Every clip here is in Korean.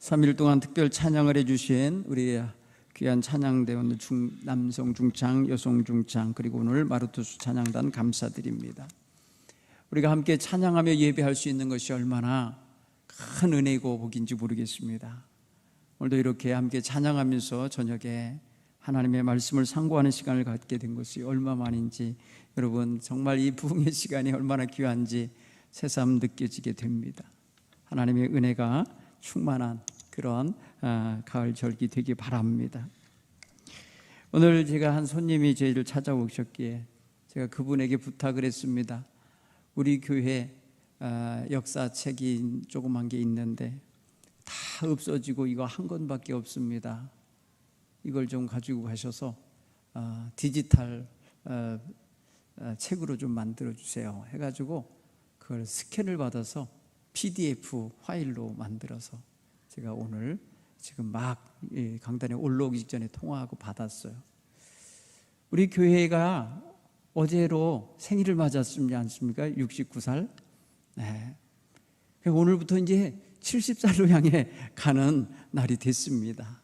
3일 동안 특별 찬양을 해주신 우리 귀한 찬양대원 남성 중창, 여성 중창, 그리고 오늘 마르투스 찬양단 감사드립니다. 우리가 함께 찬양하며 예배할 수 있는 것이 얼마나 큰 은혜고 복인지 모르겠습니다. 오늘도 이렇게 함께 찬양하면서 저녁에 하나님의 말씀을 상고하는 시간을 갖게 된 것이 얼마만인지, 여러분 정말 이 부흥의 시간이 얼마나 귀한지 새삼 느껴지게 됩니다. 하나님의 은혜가 충만한 그런 가을 절기 되기 바랍니다. 오늘 제가 한 손님이 저희를 찾아오셨기에 제가 그분에게 부탁을 했습니다. 우리 교회 역사책이 조그만 게 있는데 다 없어지고 이거 한 권밖에 없습니다. 이걸 좀 가지고 가셔서 디지털 책으로 좀 만들어 주세요 해가지고 그걸 스캔을 받아서 PDF 파일로 만들어서 제가 오늘 지금 막 강단에 올라오기 직전에 통화하고 받았어요. 우리 교회가 어제로 생일을 맞았지 않습니까? 69살. 네. 오늘부터 이제 70살로 향해 가는 날이 됐습니다.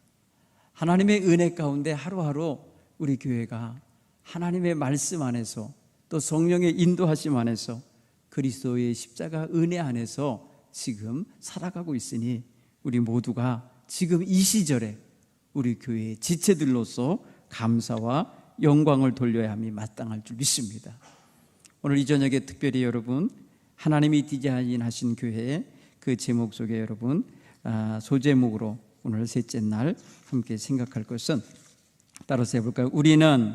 하나님의 은혜 가운데 하루하루 우리 교회가 하나님의 말씀 안에서 또 성령의 인도하심 안에서 그리스도의 십자가 은혜 안에서 지금 살아가고 있으니 우리 모두가 지금 이 시절에 우리 교회의 지체들로서 감사와 영광을 돌려야 함이 마땅할 줄 믿습니다. 오늘 이 저녁에 특별히 여러분 하나님이 디자인하신 교회의 그 제목 속에 여러분 소제목으로 오늘 셋째 날 함께 생각할 것은 따라서 해볼까요? 우리는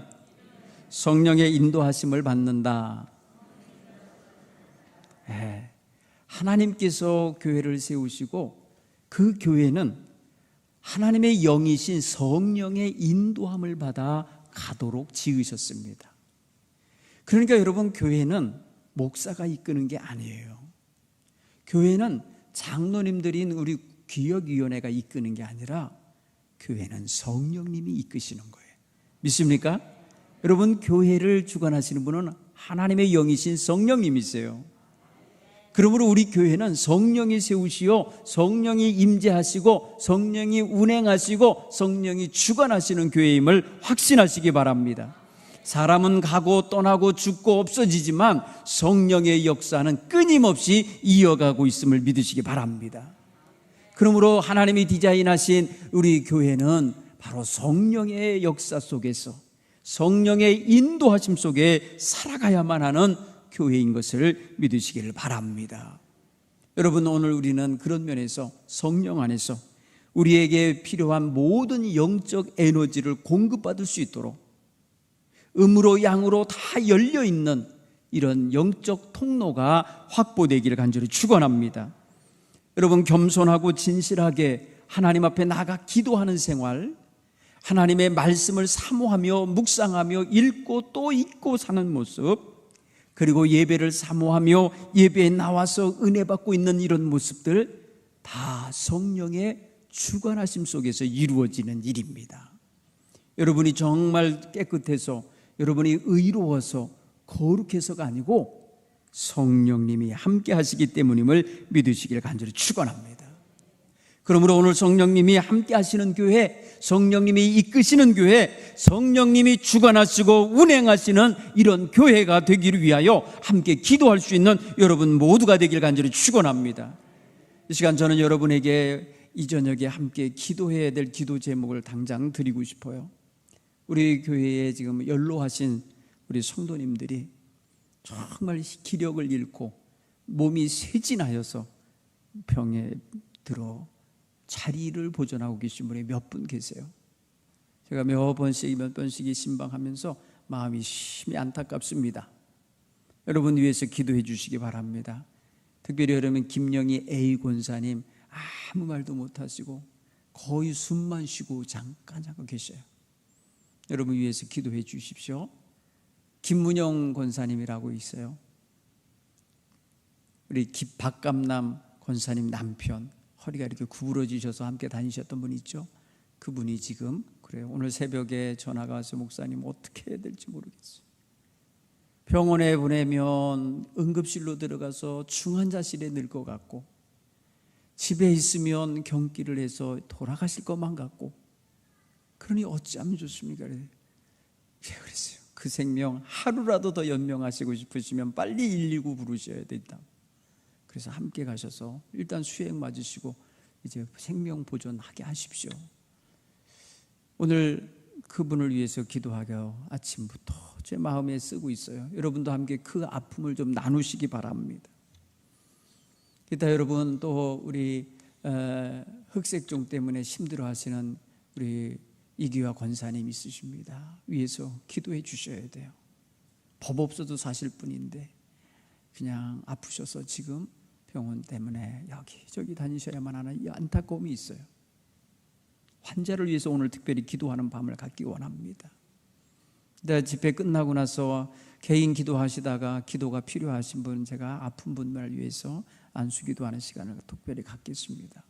성령의 인도하심을 받는다. 네. 하나님께서 교회를 세우시고 그 교회는 하나님의 영이신 성령의 인도함을 받아 가도록 지으셨습니다. 그러니까 여러분 교회는 목사가 이끄는 게 아니에요. 교회는 장로님들인 우리 기억위원회가 이끄는 게 아니라 교회는 성령님이 이끄시는 거예요. 믿습니까? 여러분 교회를 주관하시는 분은 하나님의 영이신 성령님이세요. 그러므로 우리 교회는 성령이 세우시어 성령이 임재하시고 성령이 운행하시고 성령이 주관하시는 교회임을 확신하시기 바랍니다. 사람은 가고 떠나고 죽고 없어지지만 성령의 역사는 끊임없이 이어가고 있음을 믿으시기 바랍니다. 그러므로 하나님이 디자인하신 우리 교회는 바로 성령의 역사 속에서 성령의 인도하심 속에 살아가야만 하는 교회인 것을 믿으시기를 바랍니다. 여러분 오늘 우리는 그런 면에서 성령 안에서 우리에게 필요한 모든 영적 에너지를 공급받을 수 있도록 음으로 양으로 다 열려있는 이런 영적 통로가 확보되기를 간절히 축원합니다. 여러분 겸손하고 진실하게 하나님 앞에 나가 기도하는 생활, 하나님의 말씀을 사모하며 묵상하며 읽고 또 읽고 사는 모습, 그리고 예배를 사모하며 예배에 나와서 은혜 받고 있는 이런 모습들 다 성령의 주관하심 속에서 이루어지는 일입니다. 여러분이 정말 깨끗해서 여러분이 의로워서 거룩해서가 아니고 성령님이 함께 하시기 때문임을 믿으시기를 간절히 축원합니다. 그러므로 오늘 성령님이 함께 하시는 교회, 성령님이 이끄시는 교회, 성령님이 주관하시고 운행하시는 이런 교회가 되기를 위하여 함께 기도할 수 있는 여러분 모두가 되기를 간절히 축원합니다. 이 시간 저는 여러분에게 이 저녁에 함께 기도해야 될 기도 제목을 당장 드리고 싶어요. 우리 교회에 지금 연로하신 우리 성도님들이 정말 기력을 잃고 몸이 쇠진하여서 병에 들어 자리를 보존하고 계신 분이 몇 분 계세요. 제가 몇 번씩 신방하면서 마음이 심히 안타깝습니다. 여러분 위해서 기도해 주시기 바랍니다. 특별히 여러분 김영희 A 권사님 아무 말도 못하시고 거의 숨만 쉬고 잠깐 계셔요. 여러분 위해서 기도해 주십시오. 김문영 권사님이라고 있어요. 우리 박감남 권사님 남편, 허리가 이렇게 구부러지셔서 함께 다니셨던 분이 있죠. 그분이 지금 그래요. 오늘 새벽에 전화가 와서 목사님 어떻게 해야 될지 모르겠어요. 병원에 보내면 응급실로 들어가서 중환자실에 늘 것 같고 집에 있으면 경기를 해서 돌아가실 것만 같고, 그러니 어찌하면 좋습니까? 그랬어요. 그 생명 하루라도 더 연명하시고 싶으시면 빨리 119 부르셔야 된다. 그래서 함께 가셔서 일단 수행 맞으시고 이제 생명 보존하게 하십시오. 오늘 그분을 위해서 기도하며 아침부터 제 마음에 쓰고 있어요. 여러분도 함께 그 아픔을 좀 나누시기 바랍니다. 기타 여러분, 또 우리 흑색종 때문에 힘들어하시는 우리 이기화 권사님 있으십니다. 위에서 기도해 주셔야 돼요. 법 없어도 사실 뿐인데 그냥 아프셔서 지금 병원 때문에 여기저기 다니셔야만 하는 이 안타까움이 있어요. 환자를 위해서 오늘 특별히 기도하는 밤을 갖기 원합니다. 집회 끝나고 나서 개인 기도하시다가 기도가 필요하신 분, 제가 아픈 분을 위해서 안수기도하는 시간을 특별히 갖겠습니다.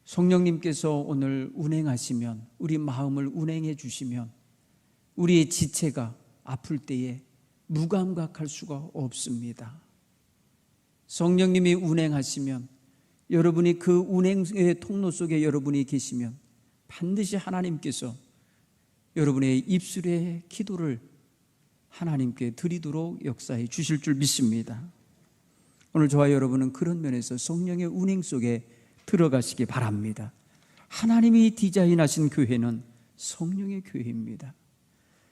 성령님께서 오늘 운행하시면, 우리 마음을 운행해 주시면 우리의 지체가 아플 때에 무감각할 수가 없습니다. 성령님이 운행하시면, 여러분이 그 운행의 통로 속에 여러분이 계시면 반드시 하나님께서 여러분의 입술의 기도를 하나님께 드리도록 역사해 주실 줄 믿습니다. 오늘 저와 여러분은 그런 면에서 성령의 운행 속에 들어가시기 바랍니다. 하나님이 디자인하신 교회는 성령의 교회입니다.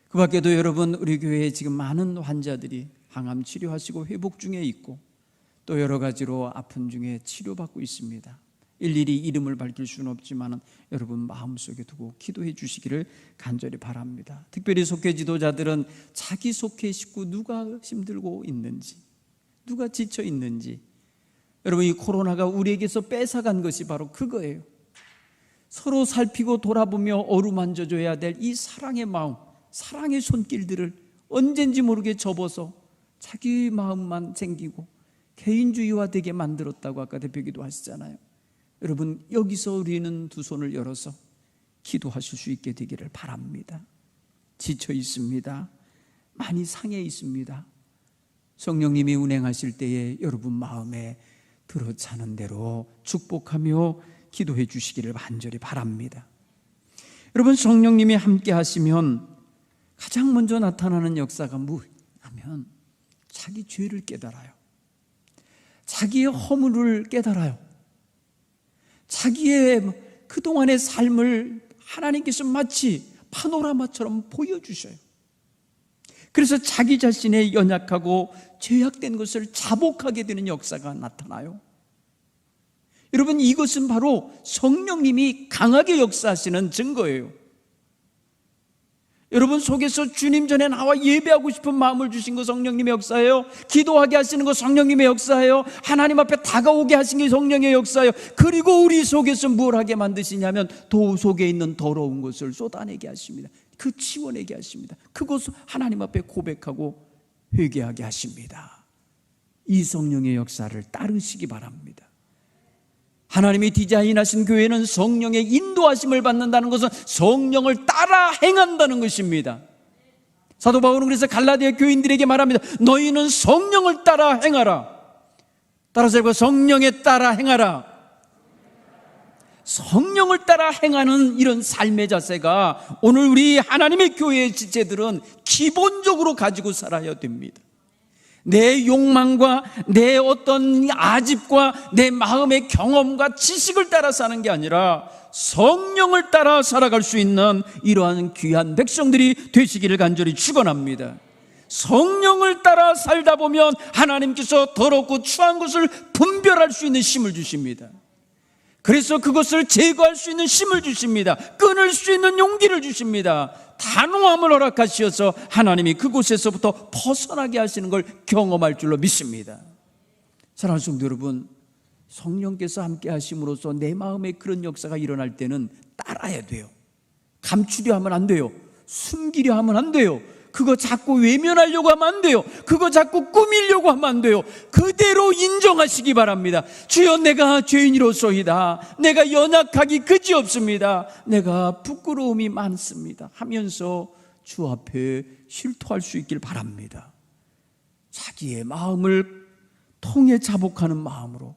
그 밖에도 여러분, 우리 교회에 지금 많은 환자들이 항암 치료하시고 회복 중에 있고 또 여러 가지로 아픈 중에 치료받고 있습니다. 일일이 이름을 밝힐 수는 없지만 여러분 마음속에 두고 기도해 주시기를 간절히 바랍니다. 특별히 속회 지도자들은 자기 속회 식구 누가 힘들고 있는지, 누가 지쳐 있는지, 여러분 이 코로나가 우리에게서 뺏어간 것이 바로 그거예요. 서로 살피고 돌아보며 어루만져줘야 될 이 사랑의 마음, 사랑의 손길들을 언젠지 모르게 접어서 자기 마음만 챙기고 개인주의화되게 만들었다고 아까 대표기도 하시잖아요. 여러분 여기서 우리는 두 손을 열어서 기도하실 수 있게 되기를 바랍니다. 지쳐 있습니다. 많이 상해 있습니다. 성령님이 운행하실 때에 여러분 마음에 들어차는 대로 축복하며 기도해 주시기를 간절히 바랍니다. 여러분 성령님이 함께 하시면 가장 먼저 나타나는 역사가 뭐냐면 자기 죄를 깨달아요. 자기의 허물을 깨달아요. 자기의 그동안의 삶을 하나님께서 마치 파노라마처럼 보여주셔요. 그래서 자기 자신의 연약하고 죄악된 것을 자복하게 되는 역사가 나타나요. 여러분 이것은 바로 성령님이 강하게 역사하시는 증거예요. 여러분 속에서 주님 전에 나와 예배하고 싶은 마음을 주신 거 성령님의 역사예요. 기도하게 하시는 거 성령님의 역사예요. 하나님 앞에 다가오게 하신 게 성령의 역사예요. 그리고 우리 속에서 뭘 하게 만드시냐면 도 속에 있는 더러운 것을 쏟아내게 하십니다. 그 치워내게 하십니다. 그것을 하나님 앞에 고백하고 회개하게 하십니다. 이 성령의 역사를 따르시기 바랍니다. 하나님이 디자인하신 교회는 성령의 인도하심을 받는다는 것은 성령을 따라 행한다는 것입니다. 사도 바울은 그래서 갈라디아 교인들에게 말합니다. 너희는 성령을 따라 행하라. 따라서 해봐. 성령에 따라 행하라. 성령을 따라 행하는 이런 삶의 자세가 오늘 우리 하나님의 교회의 지체들은 기본적으로 가지고 살아야 됩니다. 내 욕망과 내 어떤 아집과 내 마음의 경험과 지식을 따라 사는 게 아니라 성령을 따라 살아갈 수 있는 이러한 귀한 백성들이 되시기를 간절히 축원합니다. 성령을 따라 살다 보면 하나님께서 더럽고 추한 것을 분별할 수 있는 힘을 주십니다. 그래서 그것을 제거할 수 있는 힘을 주십니다. 끊을 수 있는 용기를 주십니다. 단호함을 허락하셔서 하나님이 그곳에서부터 벗어나게 하시는 걸 경험할 줄로 믿습니다. 사랑하는 성도 여러분, 성령께서 함께 하심으로써 내 마음에 그런 역사가 일어날 때는 따라야 돼요. 감추려 하면 안 돼요. 숨기려 하면 안 돼요. 그거 자꾸 외면하려고 하면 안 돼요. 그거 자꾸 꾸미려고 하면 안 돼요. 그대로 인정하시기 바랍니다. 주여 내가 죄인이로소이다. 내가 연약하기 그지없습니다. 내가 부끄러움이 많습니다 하면서 주 앞에 실토할 수 있길 바랍니다. 자기의 마음을 통해 자복하는 마음으로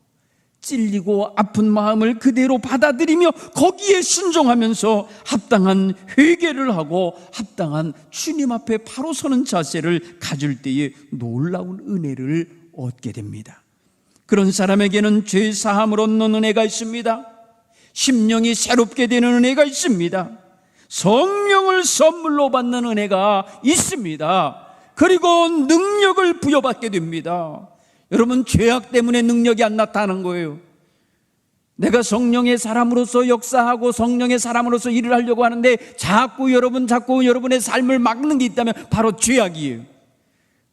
찔리고 아픈 마음을 그대로 받아들이며 거기에 순종하면서 합당한 회개를 하고 합당한 주님 앞에 바로 서는 자세를 가질 때에 놀라운 은혜를 얻게 됩니다. 그런 사람에게는 죄 사함을 얻는 은혜가 있습니다. 심령이 새롭게 되는 은혜가 있습니다. 성령을 선물로 받는 은혜가 있습니다. 그리고 능력을 부여받게 됩니다. 여러분, 죄악 때문에 능력이 안 나타나는 거예요. 내가 성령의 사람으로서 역사하고 성령의 사람으로서 일을 하려고 하는데 자꾸 여러분의 삶을 막는 게 있다면 바로 죄악이에요.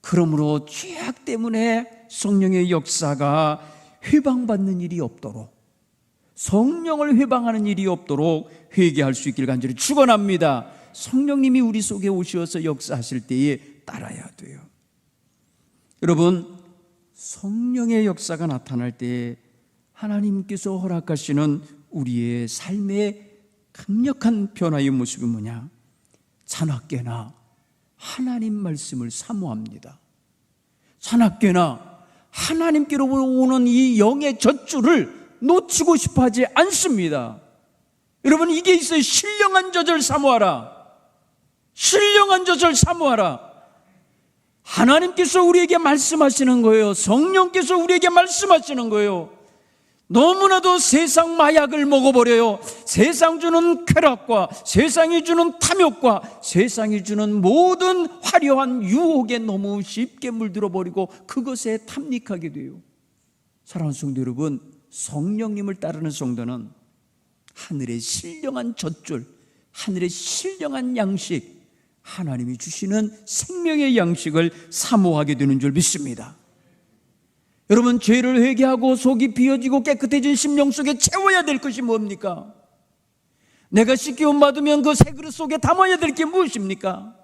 그러므로 죄악 때문에 성령의 역사가 회방받는 일이 없도록, 성령을 회방하는 일이 없도록 회개할 수 있기를 간절히 축원합니다. 성령님이 우리 속에 오셔서 역사하실 때에 따라야 돼요. 여러분, 성령의 역사가 나타날 때 하나님께서 허락하시는 우리의 삶의 강력한 변화의 모습이 뭐냐? 자나깨나 하나님 말씀을 사모합니다. 자나깨나 하나님께로 오는 이 영의 젖줄을 놓치고 싶어 하지 않습니다. 여러분, 이게 있어요. 신령한 젖을 사모하라. 신령한 젖을 사모하라. 하나님께서 우리에게 말씀하시는 거예요. 성령께서 우리에게 말씀하시는 거예요. 너무나도 세상 마약을 먹어버려요. 세상 주는 쾌락과 세상이 주는 탐욕과 세상이 주는 모든 화려한 유혹에 너무 쉽게 물들어버리고 그것에 탐닉하게 돼요. 사랑하는 성도 여러분, 성령님을 따르는 성도는 하늘의 신령한 젖줄, 하늘의 신령한 양식, 하나님이 주시는 생명의 양식을 사모하게 되는 줄 믿습니다. 여러분, 죄를 회개하고 속이 비어지고 깨끗해진 심령 속에 채워야 될 것이 뭡니까? 내가 씻기움 받으면 그 새 그릇 속에 담아야 될 게 무엇입니까?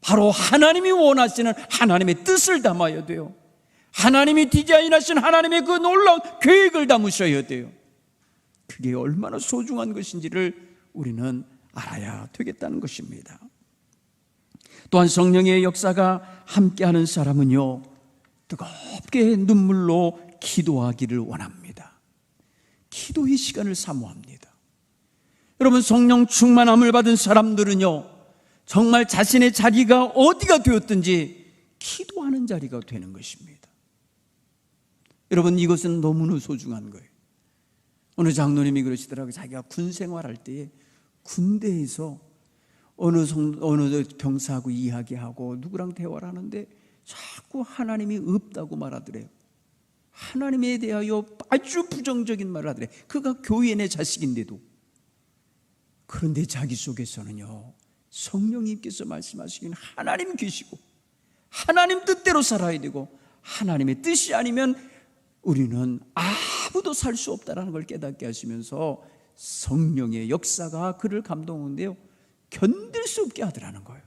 바로 하나님이 원하시는 하나님의 뜻을 담아야 돼요. 하나님이 디자인하신 하나님의 그 놀라운 계획을 담으셔야 돼요. 그게 얼마나 소중한 것인지를 우리는 알아야 되겠다는 것입니다. 또한 성령의 역사가 함께하는 사람은요, 뜨겁게 눈물로 기도하기를 원합니다. 기도의 시간을 사모합니다. 여러분, 성령 충만함을 받은 사람들은요, 정말 자신의 자리가 어디가 되었든지 기도하는 자리가 되는 것입니다. 여러분, 이것은 너무나 소중한 거예요. 어느 장로님이 그러시더라고요. 자기가 군 생활할 때에 군대에서 어느 병사하고 이야기하고 누구랑 대화를 하는데 자꾸 하나님이 없다고 말하더래요. 하나님에 대하여 아주 부정적인 말을 하더래요. 그가 교회 내 자식인데도. 그런데 자기 속에서는요, 성령님께서 말씀하시기는 하나님 계시고 하나님 뜻대로 살아야 되고 하나님의 뜻이 아니면 우리는 아무도 살 수 없다는 걸 깨닫게 하시면서 성령의 역사가 그를 감동하는데요, 견딜 수 없게 하더라는 거예요.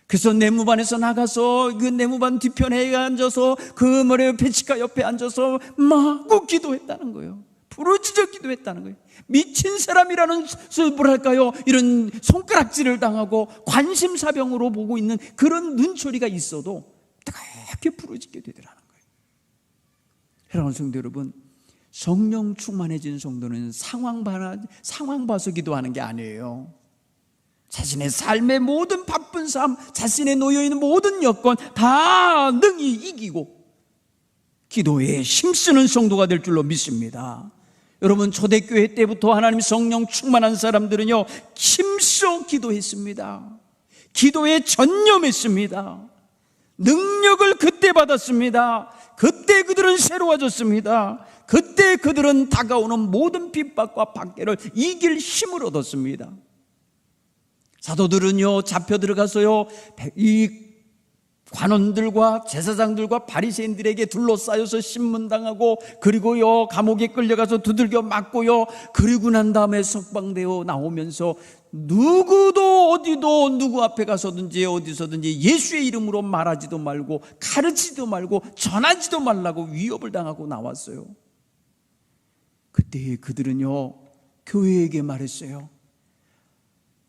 그래서 내무반에서 나가서 그 내무반 뒤편에 앉아서 그 배치가 옆에 앉아서 마구 기도했다는 거예요. 부르짖어 기도했다는 거예요. 미친 사람이라는, 뭐랄까요, 이런 손가락질을 당하고 관심사병으로 보고 있는 그런 눈초리가 있어도 뜨겁게 부르짖게 되더라는 거예요. 사랑하는 성도 여러분, 성령 충만해진 성도는 상황 봐서 기도하는 게 아니에요. 자신의 삶의 모든 바쁜 삶, 자신의 놓여있는 모든 여건 다 능히 이기고 기도에 힘쓰는 성도가 될 줄로 믿습니다. 여러분, 초대교회 때부터 하나님 성령 충만한 사람들은요, 힘써 기도했습니다. 기도에 전념했습니다. 능력을 그때 받았습니다. 그때 그들은 새로워졌습니다. 그때 그들은 다가오는 모든 핍박과 박해를 이길 힘을 얻었습니다. 사도들은요, 잡혀 들어가서요, 이 관원들과 제사장들과 바리새인들에게 둘러싸여서 신문당하고, 그리고요 감옥에 끌려가서 두들겨 맞고요, 그리고 난 다음에 석방되어 나오면서 누구도 어디도 누구 앞에 가서든지 어디서든지 예수의 이름으로 말하지도 말고 가르치지도 말고 전하지도 말라고 위협을 당하고 나왔어요. 그때 그들은요 교회에게 말했어요.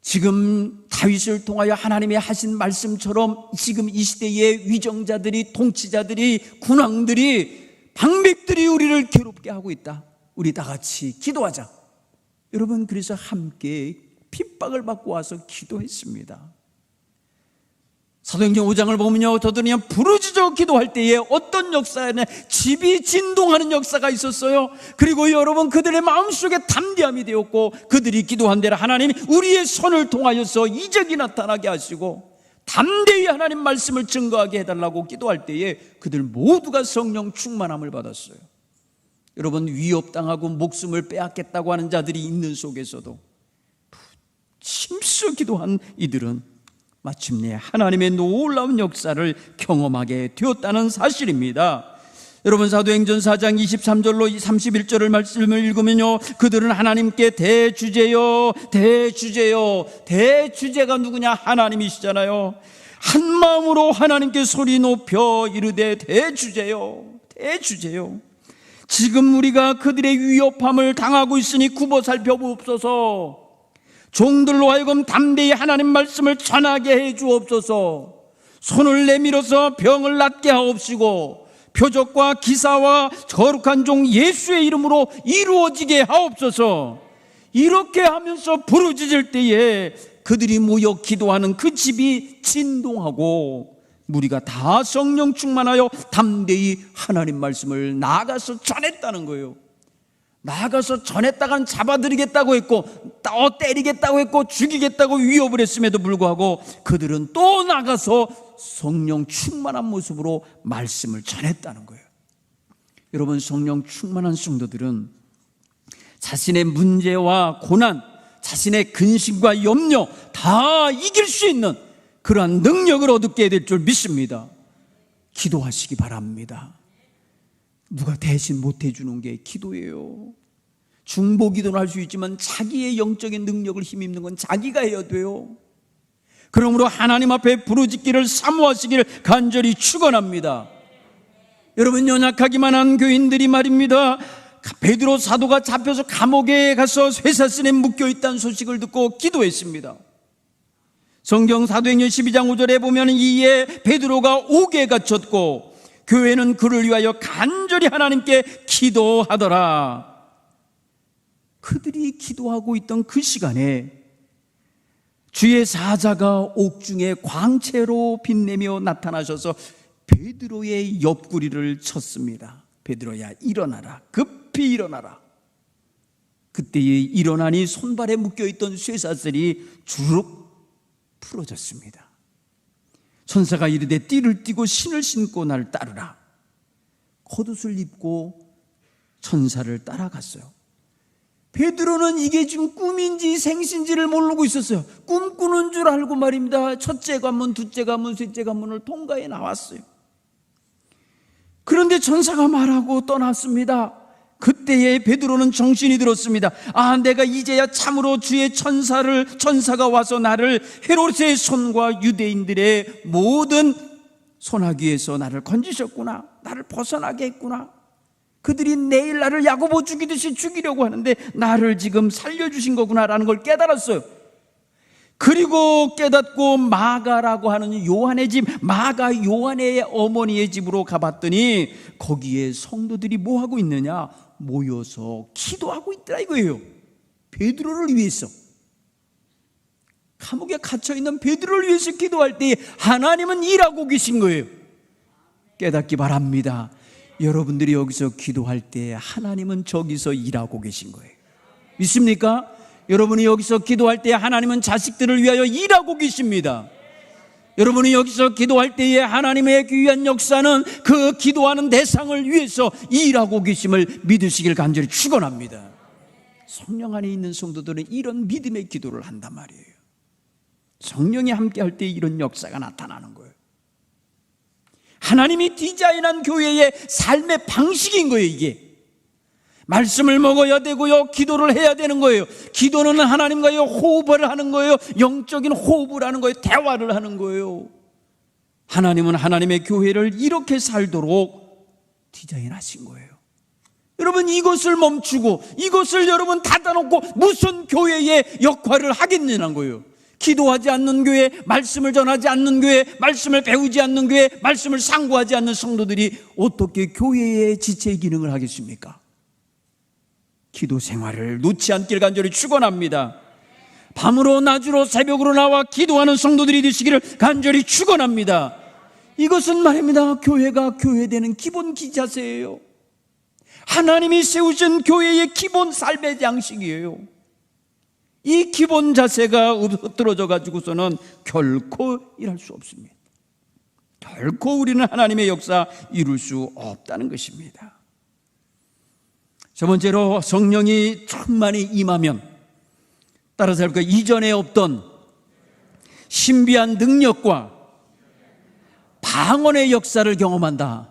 지금 다윗을 통하여 하나님이 하신 말씀처럼 지금 이 시대의 위정자들이, 통치자들이, 군왕들이 방백들이 우리를 괴롭게 하고 있다. 우리 다 같이 기도하자. 여러분, 그래서 함께 핍박을 받고 와서 기도했습니다. 사도행전 5장을 보면요, 저들이 그냥 부르짖어 기도할 때에 어떤 역사에는 집이 진동하는 역사가 있었어요. 그리고 여러분, 그들의 마음속에 담대함이 되었고, 그들이 기도한 대로 하나님이 우리의 손을 통하여서 이적이 나타나게 하시고 담대히 하나님 말씀을 증거하게 해달라고 기도할 때에 그들 모두가 성령 충만함을 받았어요. 여러분, 위협당하고 목숨을 빼앗겠다고 하는 자들이 있는 속에서도 힘써 기도한 이들은 마침내 하나님의 놀라운 역사를 경험하게 되었다는 사실입니다. 여러분, 사도행전 4장 23절로 31절을 말씀을 읽으면요, 그들은 하나님께 대주제요, 대주제요. 대주제가 누구냐? 하나님이시잖아요. 한 마음으로 하나님께 소리 높여 이르되 대주제요, 대주제요. 지금 우리가 그들의 위협함을 당하고 있으니 굽어 살펴보옵소서. 종들로 하여금 담대히 하나님 말씀을 전하게 해 주옵소서. 손을 내밀어서 병을 낫게 하옵시고 표적과 기사와 거룩한 종 예수의 이름으로 이루어지게 하옵소서. 이렇게 하면서 부르짖을 때에 그들이 모여 기도하는 그 집이 진동하고 무리가 다 성령 충만하여 담대히 하나님 말씀을 나아가서 전했다는 거예요. 나아가서 전했다간 잡아들이겠다고 했고, 때리겠다고 했고, 죽이겠다고 위협을 했음에도 불구하고 그들은 또 나가서 성령 충만한 모습으로 말씀을 전했다는 거예요. 여러분, 성령 충만한 성도들은 자신의 문제와 고난, 자신의 근심과 염려 다 이길 수 있는 그러한 능력을 얻게 될 줄 믿습니다. 기도하시기 바랍니다. 누가 대신 못해주는 게 기도예요. 중보기도는 할 수 있지만 자기의 영적인 능력을 힘입는 건 자기가 해야 돼요. 그러므로 하나님 앞에 부르짖기를 사모하시기를 간절히 축원합니다. 여러분, 연약하기만 한 교인들이 말입니다, 베드로 사도가 잡혀서 감옥에 가서 쇠사슬에 묶여있다는 소식을 듣고 기도했습니다. 성경 사도행전 12장 5절에 보면 이에 베드로가 옥에 갇혔고 교회는 그를 위하여 간절히 하나님께 기도하더라. 그들이 기도하고 있던 그 시간에 주의 사자가 옥중에 광채로 빛내며 나타나셔서 베드로의 옆구리를 쳤습니다. 베드로야, 일어나라. 급히 일어나라. 그때에 일어나니 손발에 묶여있던 쇠사슬이 주룩 풀어졌습니다. 천사가 이르되 띠를 띠고 신을 신고 나를 따르라. 겉옷을 입고 천사를 따라갔어요. 베드로는 이게 지금 꿈인지 생신지를 모르고 있었어요. 꿈꾸는 줄 알고 말입니다, 첫째 관문, 둘째 관문, 셋째 관문을 통과해 나왔어요. 그런데 천사가 말하고 떠났습니다. 그때에 베드로는 정신이 들었습니다. 내가 이제야 참으로 주의 천사가 와서 나를 헤롯의 손과 유대인들의 모든 손아귀에서 나를 건지셨구나. 나를 벗어나게 했구나. 그들이 내일 나를 야고보 죽이듯이 죽이려고 하는데 나를 지금 살려주신 거구나라는 걸 깨달았어요. 그리고 깨닫고 마가라고 하는 요한의 집, 마가 요한의 어머니의 집으로 가봤더니 거기에 성도들이 뭐하고 있느냐? 모여서 기도하고 있더라 이거예요. 베드로를 위해서, 감옥에 갇혀있는 베드로를 위해서 기도할 때 하나님은 일하고 계신 거예요. 깨닫기 바랍니다. 여러분들이 여기서 기도할 때 하나님은 저기서 일하고 계신 거예요. 믿습니까? 여러분이 여기서 기도할 때 하나님은 자식들을 위하여 일하고 계십니다. 여러분이 여기서 기도할 때에 하나님의 귀한 역사는 그 기도하는 대상을 위해서 일하고 계심을 믿으시길 간절히 축원합니다. 성령 안에 있는 성도들은 이런 믿음의 기도를 한단 말이에요. 성령이 함께 할 때 이런 역사가 나타나는 거예요. 하나님이 디자인한 교회의 삶의 방식인 거예요. 이게 말씀을 먹어야 되고요, 기도를 해야 되는 거예요. 기도는 하나님과의 호흡을 하는 거예요. 영적인 호흡을 하는 거예요. 대화를 하는 거예요. 하나님은 하나님의 교회를 이렇게 살도록 디자인하신 거예요. 여러분, 이것을 멈추고 이것을 여러분 닫아놓고 무슨 교회의 역할을 하겠냐는 거예요. 기도하지 않는 교회, 말씀을 전하지 않는 교회, 말씀을 배우지 않는 교회, 말씀을 상고하지 않는 성도들이 어떻게 교회의 지체 기능을 하겠습니까? 기도 생활을 놓지 않길 간절히 축원합니다. 밤으로 낮으로 새벽으로 나와 기도하는 성도들이 되시기를 간절히 축원합니다. 이것은 말입니다, 교회가 교회되는 기본 기자세예요. 하나님이 세우신 교회의 기본 삶의 양식이에요. 이 기본 자세가 흐트러져 가지고서는 결코 일할 수 없습니다. 결코 우리는 하나님의 역사 이룰 수 없다는 것입니다. 첫 번째로, 성령이 충만히 임하면, 따라서 할 것, 이전에 없던 신비한 능력과 방언의 역사를 경험한다.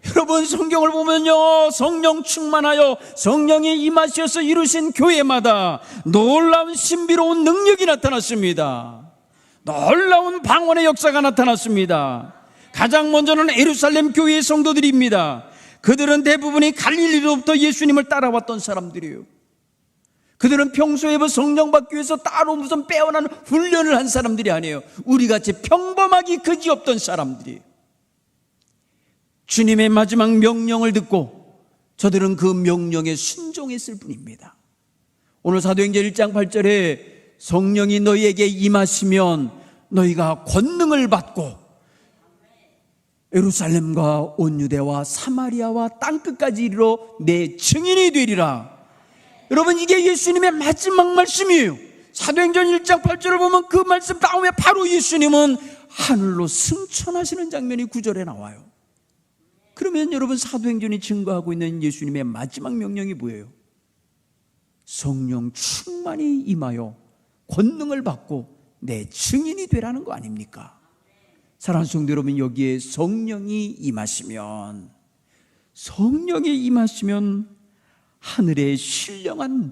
여러분, 성경을 보면요, 성령 충만하여 성령이 임하셔서 이루신 교회마다 놀라운 신비로운 능력이 나타났습니다. 놀라운 방언의 역사가 나타났습니다. 가장 먼저는 예루살렘 교회의 성도들입니다. 그들은 대부분이 갈릴리로부터 예수님을 따라왔던 사람들이에요. 그들은 평소에 성령 받기 위해서 따로 무슨 빼어난 훈련을 한 사람들이 아니에요. 우리같이 평범하기 그지없던 사람들이에요. 주님의 마지막 명령을 듣고 저들은 그 명령에 순종했을 뿐입니다. 오늘 사도행전 1장 8절에 성령이 너희에게 임하시면 너희가 권능을 받고 예루살렘과 온 유대와 사마리아와 땅끝까지 이르러 내 증인이 되리라. 여러분, 이게 예수님의 마지막 말씀이에요. 사도행전 1장 8절을 보면 그 말씀 다음에 바로 예수님은 하늘로 승천하시는 장면이 9절에 나와요. 그러면 여러분, 사도행전이 증거하고 있는 예수님의 마지막 명령이 뭐예요? 성령 충만히 임하여 권능을 받고 내 증인이 되라는 거 아닙니까? 사랑하는 성도 여러분, 여기에 성령이 임하시면 하늘의 신령한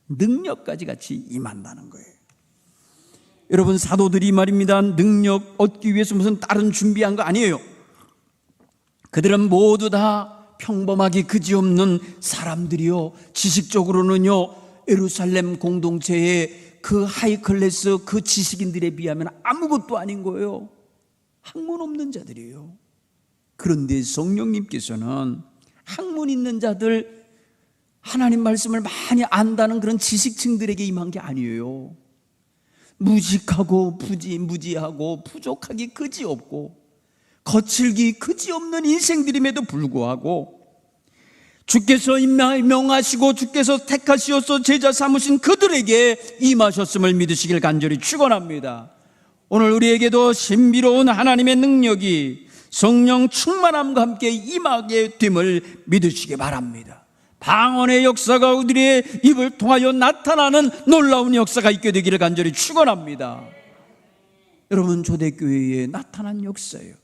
능력까지 같이 임한다는 거예요. 여러분, 사도들이 말입니다, 능력 얻기 위해서 무슨 다른 준비한 거 아니에요. 그들은 모두 다 평범하기 그지없는 사람들이요, 지식적으로는요, 예루살렘 공동체의 그 하이클래스 그 지식인들에 비하면 아무것도 아닌 거예요. 학문 없는 자들이에요. 그런데 성령님께서는 학문 있는 자들, 하나님 말씀을 많이 안다는 그런 지식층들에게 임한 게 아니에요. 무식하고 무지하고 부족하기 그지없고 거칠기 그지없는 인생들임에도 불구하고 주께서 명하시고 주께서 택하시어서 제자 삼으신 그들에게 임하셨음을 믿으시길 간절히 축원합니다. 오늘 우리에게도 신비로운 하나님의 능력이 성령 충만함과 함께 임하게 됨을 믿으시기 바랍니다. 방언의 역사가 우리의 입을 통하여 나타나는 놀라운 역사가 있게 되기를 간절히 축원합니다. 여러분, 초대교회에 나타난 역사예요.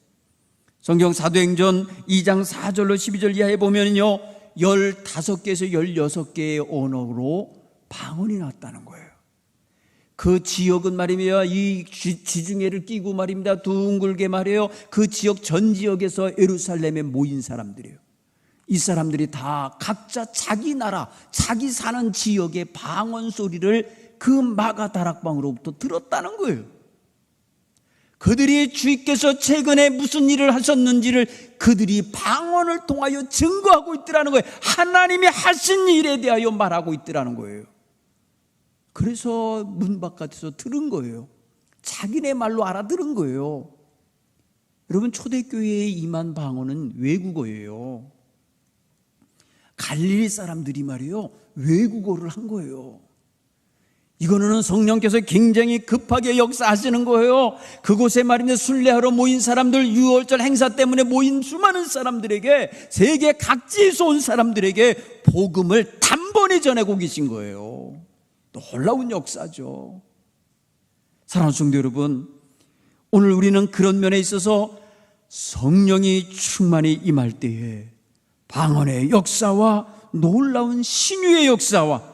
성경 사도행전 2장 4절로 12절 이하에 보면요, 15개에서 16개의 언어로 방언이 났다는 거예요. 그 지역은 말이며 이 지중해를 끼고 말입니다, 둥글게 말해요, 그 지역 전 지역에서 예루살렘에 모인 사람들이에요. 이 사람들이 다 각자 자기 나라, 자기 사는 지역의 방언 소리를 그 마가 다락방으로부터 들었다는 거예요. 그들이 주께서 최근에 무슨 일을 하셨는지를 그들이 방언을 통하여 증거하고 있더라는 거예요. 하나님이 하신 일에 대하여 말하고 있더라는 거예요. 그래서 문 바깥에서 들은 거예요. 자기네 말로 알아들은 거예요. 여러분, 초대교회에 임한 방언은 외국어예요. 갈릴리 사람들이 말이요, 외국어를 한 거예요. 이거는 성령께서 굉장히 급하게 역사하시는 거예요. 그곳에 말입니다, 순례하러 모인 사람들, 유월절 행사 때문에 모인 수많은 사람들에게, 세계 각지에서 온 사람들에게 복음을 단번에 전하고 계신 거예요. 놀라운 역사죠. 사랑하는 성도 여러분, 오늘 우리는 그런 면에 있어서 성령이 충만히 임할 때에 방언의 역사와 놀라운 신유의 역사와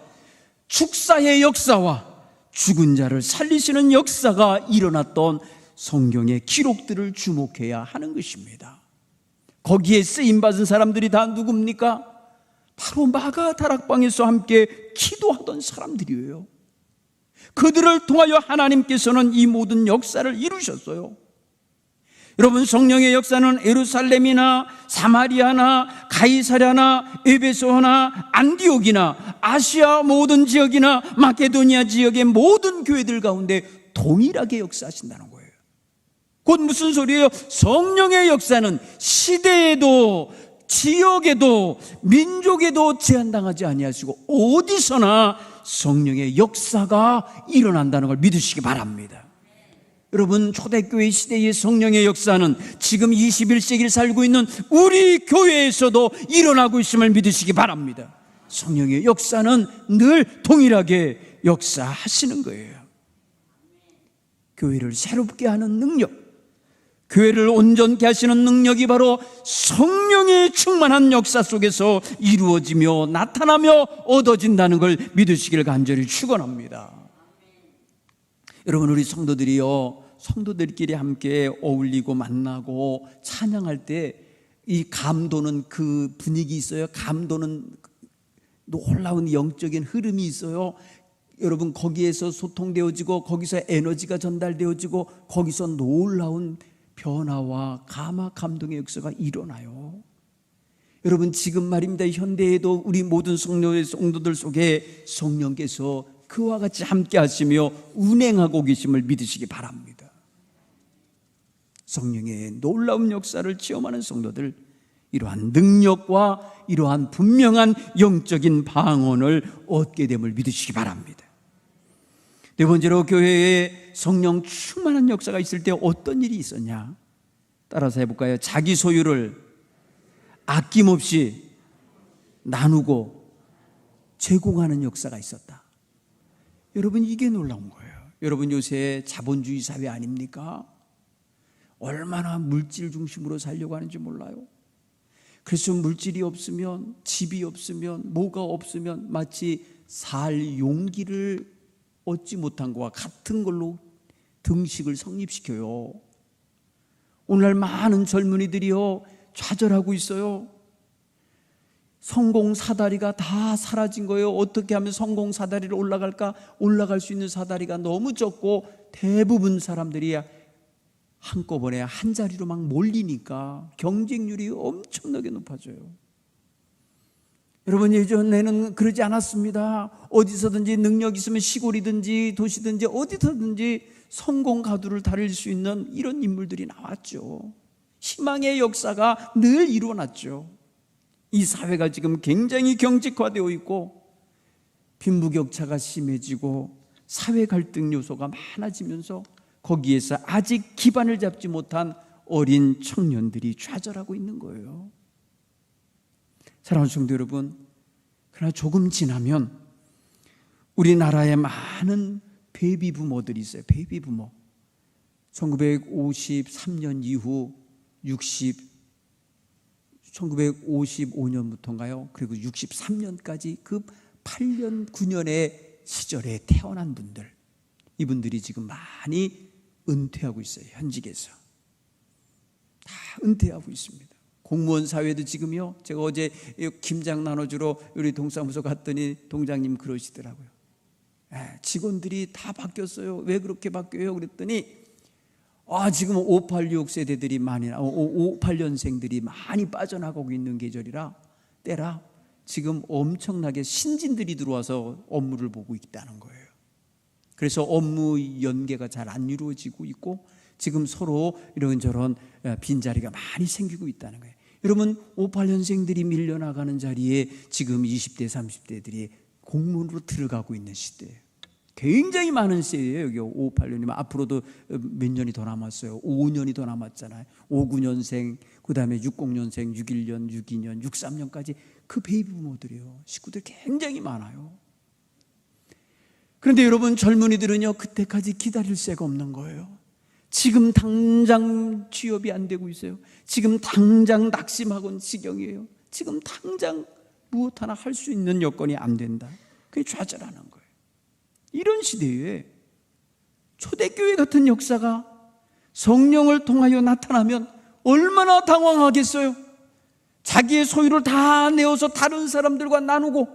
축사의 역사와 죽은 자를 살리시는 역사가 일어났던 성경의 기록들을 주목해야 하는 것입니다. 거기에 쓰임받은 사람들이 다 누굽니까? 바로 마가 다락방에서 함께 기도하던 사람들이에요. 그들을 통하여 하나님께서는 이 모든 역사를 이루셨어요. 여러분, 성령의 역사는 예루살렘이나 사마리아나 가이사랴나 에베소나 안디옥이나 아시아 모든 지역이나 마케도니아 지역의 모든 교회들 가운데 동일하게 역사하신다는 거예요. 곧 무슨 소리예요? 성령의 역사는 시대에도 지역에도 민족에도 제한당하지 아니하시고 어디서나 성령의 역사가 일어난다는 걸 믿으시기 바랍니다. 여러분, 초대교회 시대의 성령의 역사는 지금 21세기를 살고 있는 우리 교회에서도 일어나고 있음을 믿으시기 바랍니다. 성령의 역사는 늘 동일하게 역사하시는 거예요. 교회를 새롭게 하는 능력, 교회를 온전케 하시는 능력이 바로 성령의 충만한 역사 속에서 이루어지며 나타나며 얻어진다는 걸 믿으시기를 간절히 축원합니다. 여러분, 우리 성도들이요, 성도들끼리 함께 어울리고 만나고 찬양할 때 이 감도는 그 분위기 있어요. 감도는 놀라운 영적인 흐름이 있어요. 여러분, 거기에서 소통되어지고 거기서 에너지가 전달되어지고 거기서 놀라운 변화와 감화 감동의 역사가 일어나요. 여러분, 지금 말입니다. 현대에도 우리 모든 성도들 속에 성령께서 그와 같이 함께 하시며 운행하고 계심을 믿으시기 바랍니다. 성령의 놀라운 역사를 체험하는 성도들, 이러한 능력과 이러한 분명한 영적인 방언을 얻게 됨을 믿으시기 바랍니다. 네 번째로, 교회에 성령 충만한 역사가 있을 때 어떤 일이 있었냐? 따라서 해볼까요? 자기 소유를 아낌없이 나누고 제공하는 역사가 있었다. 여러분, 이게 놀라운 거예요. 여러분, 요새 자본주의 사회 아닙니까? 얼마나 물질 중심으로 살려고 하는지 몰라요. 그래서 물질이 없으면, 집이 없으면, 뭐가 없으면 마치 살 용기를 얻지 못한 것과 같은 걸로 등식을 성립시켜요. 오늘날 많은 젊은이들이요, 좌절하고 있어요. 성공 사다리가 다 사라진 거예요. 어떻게 하면 성공 사다리를 올라갈까? 올라갈 수 있는 사다리가 너무 적고 대부분 사람들이 한꺼번에 한 자리로 막 몰리니까 경쟁률이 엄청나게 높아져요. 여러분, 예전에는 그러지 않았습니다. 어디서든지 능력 있으면 시골이든지 도시든지 어디서든지 성공 가두를 다릴 수 있는 이런 인물들이 나왔죠. 희망의 역사가 늘 일어났죠. 이 사회가 지금 굉장히 경직화되어 있고 빈부격차가 심해지고 사회 갈등 요소가 많아지면서 거기에서 아직 기반을 잡지 못한 어린 청년들이 좌절하고 있는 거예요. 사랑하는 성도 여러분, 그러나 조금 지나면 우리나라에 많은 베이비 부모들이 있어요. 베이비 부모. 1953년 이후 1955년부터인가요? 그리고 63년까지 그 8년, 9년의 시절에 태어난 분들, 이분들이 지금 많이 은퇴하고 있어요. 현직에서 다 은퇴하고 있습니다. 공무원 사회도 지금요, 제가 어제 김장 나눠주러 우리 동사무소 갔더니 동장님 그러시더라고요. 직원들이 다 바뀌었어요. 왜 그렇게 바뀌어요? 그랬더니 지금 586 세대들이 많이 58년생들이 많이 빠져나가고 있는 계절이라 때라 지금 엄청나게 신진들이 들어와서 업무를 보고 있다는 거예요. 그래서 업무 연계가 잘 안 이루어지고 있고 지금 서로 이런저런 빈자리가 많이 생기고 있다는 거예요. 여러분, 58년생들이 밀려나가는 자리에 지금 20대, 30대들이 공무원으로 들어가고 있는 시대예요. 굉장히 많은 세대예요. 여기 58년이면 앞으로도 몇 년이 더 남았어요. 5년이 더 남았잖아요. 59년생, 그 다음에 60년생, 61년, 62년, 63년까지 그 베이비 부모들이요. 식구들 굉장히 많아요. 그런데 여러분, 젊은이들은요, 그때까지 기다릴 새가 없는 거예요. 지금 당장 취업이 안 되고 있어요. 지금 당장 낙심하고는 지경이에요. 지금 당장 무엇 하나 할 수 있는 여건이 안 된다. 그게 좌절하는 거예요. 이런 시대에 초대교회 같은 역사가 성령을 통하여 나타나면 얼마나 당황하겠어요. 자기의 소유를 다 내어서 다른 사람들과 나누고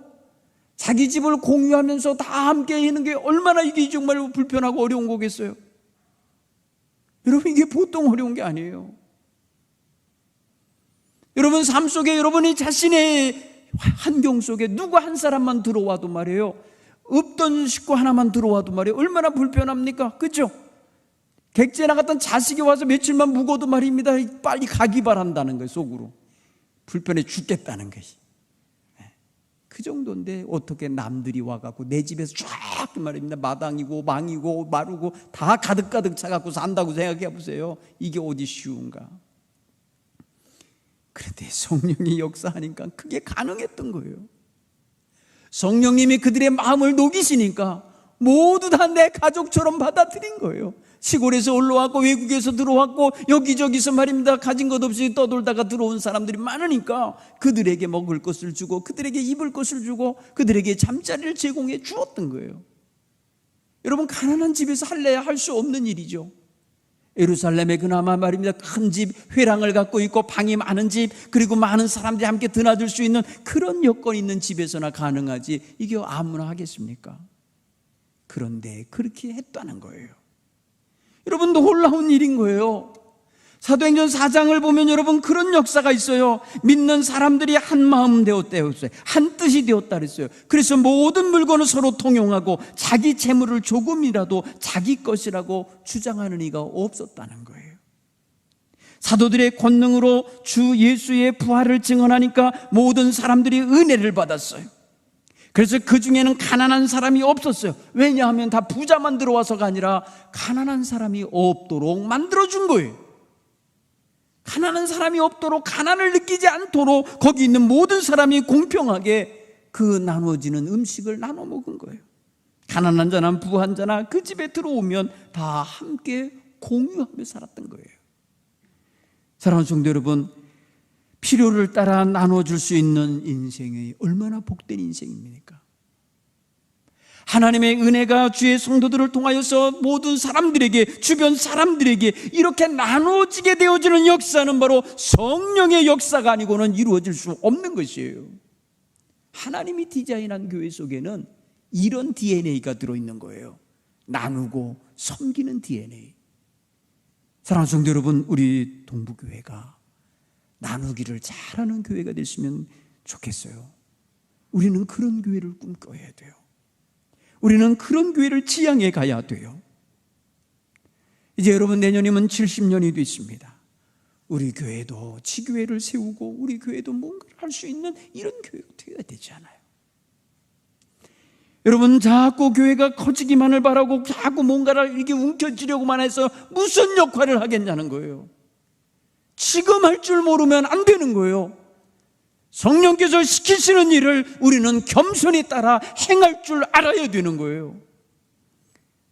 자기 집을 공유하면서 다 함께 하는 게 얼마나 이게 정말 불편하고 어려운 거겠어요. 여러분, 이게 보통 어려운 게 아니에요. 여러분 삶 속에 여러분이 자신의 환경 속에 누구 한 사람만 들어와도 말이에요, 없던 식구 하나만 들어와도 말이에요, 얼마나 불편합니까? 그렇죠? 객지에 나갔던 자식이 와서 며칠만 묵어도 말입니다, 빨리 가기 바란다는 거예요. 속으로 불편해 죽겠다는 것이. 그 정도인데 어떻게 남들이 와갖고 내 집에서 쫙 말입니다, 마당이고 망이고 마르고 다 가득가득 차갖고 산다고 생각해 보세요. 이게 어디 쉬운가? 그런데 성령이 역사하니까 그게 가능했던 거예요. 성령님이 그들의 마음을 녹이시니까 모두 다 내 가족처럼 받아들인 거예요. 시골에서 올라왔고 외국에서 들어왔고 여기저기서 말입니다, 가진 것 없이 떠돌다가 들어온 사람들이 많으니까 그들에게 먹을 것을 주고 그들에게 입을 것을 주고 그들에게 잠자리를 제공해 주었던 거예요. 여러분, 가난한 집에서 할래야 할 수 없는 일이죠. 예루살렘에 그나마 말입니다, 큰 집, 회랑을 갖고 있고 방이 많은 집, 그리고 많은 사람들이 함께 드나들 수 있는 그런 여건 있는 집에서나 가능하지 이게 아무나 하겠습니까? 그런데 그렇게 했다는 거예요. 여러분, 놀라운 일인 거예요. 사도행전 4장을 보면 여러분 그런 역사가 있어요. 믿는 사람들이 한 마음 되었대요. 한 뜻이 되었다 그랬어요. 그래서 모든 물건을 서로 통용하고 자기 재물을 조금이라도 자기 것이라고 주장하는 이가 없었다는 거예요. 사도들의 권능으로 주 예수의 부활을 증언하니까 모든 사람들이 은혜를 받았어요. 그래서 그 중에는 가난한 사람이 없었어요. 왜냐하면 다 부자만 들어와서가 아니라 가난한 사람이 없도록 만들어준 거예요. 가난한 사람이 없도록, 가난을 느끼지 않도록 거기 있는 모든 사람이 공평하게 그 나눠지는 음식을 나눠 먹은 거예요. 가난한 자나 부한 자나 그 집에 들어오면 다 함께 공유하며 살았던 거예요. 사랑하는 성도 여러분, 필요를 따라 나눠줄 수 있는 인생이 얼마나 복된 인생입니까? 하나님의 은혜가 주의 성도들을 통하여서 모든 사람들에게, 주변 사람들에게 이렇게 나눠지게 되어지는 역사는 바로 성령의 역사가 아니고는 이루어질 수 없는 것이에요. 하나님이 디자인한 교회 속에는 이런 DNA가 들어있는 거예요. 나누고 섬기는 DNA. 사랑하는 성도 여러분, 우리 동부교회가 나누기를 잘하는 교회가 됐으면 좋겠어요. 우리는 그런 교회를 꿈꿔야 돼요. 우리는 그런 교회를 지향해 가야 돼요. 이제 여러분, 내년이면 70년이 됐습니다. 우리 교회도 지교회를 세우고 우리 교회도 뭔가를 할 수 있는 이런 교회가 되어야 되지 않아요? 여러분, 자꾸 교회가 커지기만을 바라고 자꾸 뭔가를 이렇게 움켜쥐려고만 해서 무슨 역할을 하겠냐는 거예요. 지금 할 줄 모르면 안 되는 거예요. 성령께서 시키시는 일을 우리는 겸손히 따라 행할 줄 알아야 되는 거예요.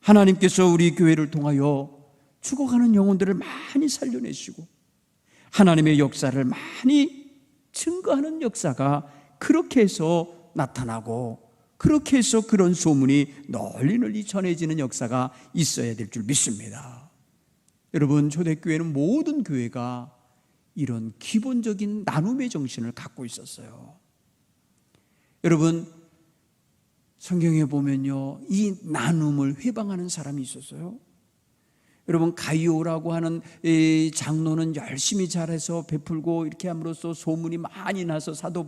하나님께서 우리 교회를 통하여 죽어가는 영혼들을 많이 살려내시고 하나님의 역사를 많이 증거하는 역사가 그렇게 해서 나타나고, 그렇게 해서 그런 소문이 널리 전해지는 역사가 있어야 될 줄 믿습니다. 여러분, 초대교회는 모든 교회가 이런 기본적인 나눔의 정신을 갖고 있었어요. 여러분, 성경에 보면요, 이 나눔을 회방하는 사람이 있었어요. 여러분, 가이오라고 하는 이 장로는 열심히 잘해서 베풀고 이렇게 함으로써 소문이 많이 나서 사도